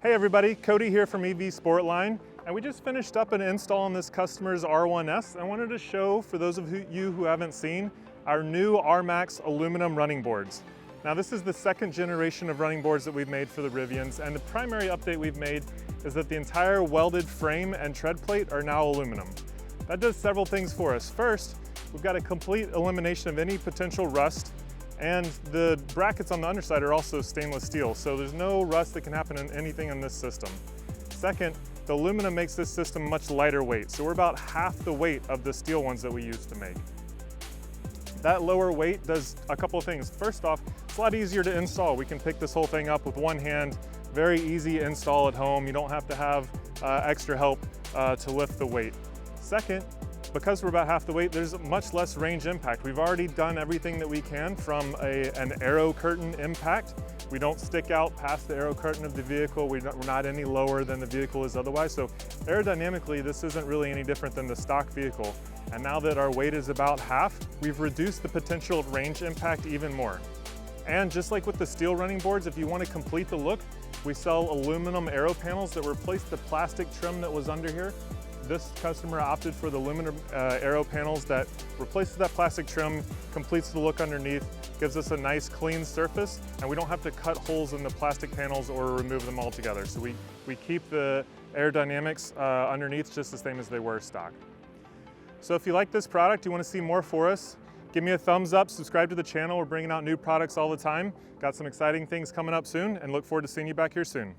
Hey everybody, Cody here from EV Sportline, and we just finished up an install on this customer's R1S. I wanted to show, for those of you who haven't seen, our new RMaxx aluminum running boards. Now this is the second generation of running boards that we've made for the Rivians, and the primary update we've made is that the entire welded frame and tread plate are now aluminum. That does several things for us. First, we've got a complete elimination of any potential rust, and the brackets on the underside are also stainless steel, so there's no rust that can happen in anything in this system. Second, the aluminum makes this system much lighter weight, so we're about half the weight of the steel ones that we used to make. That lower weight does a couple of things. First off, it's a lot easier to install. We can pick this whole thing up with one hand, very easy install at home. You don't have to have extra help to lift the weight. Second, because we're about half the weight, there's much less range impact. We've already done everything that we can from an aero curtain impact. We don't stick out past the aero curtain of the vehicle. We're not any lower than the vehicle is otherwise. So aerodynamically, this isn't really any different than the stock vehicle. And now that our weight is about half, we've reduced the potential range impact even more. And just like with the steel running boards, if you want to complete the look, we sell aluminum aero panels that replace the plastic trim that was under here. This customer opted for the aluminum aero panels that replaces that plastic trim, completes the look underneath, gives us a nice clean surface, and we don't have to cut holes in the plastic panels or remove them altogether. So we keep the aerodynamics underneath just the same as they were stock. So if you like this product, you want to see more for us, give me a thumbs up, subscribe to the channel. We're bringing out new products all the time. Got some exciting things coming up soon, and look forward to seeing you back here soon.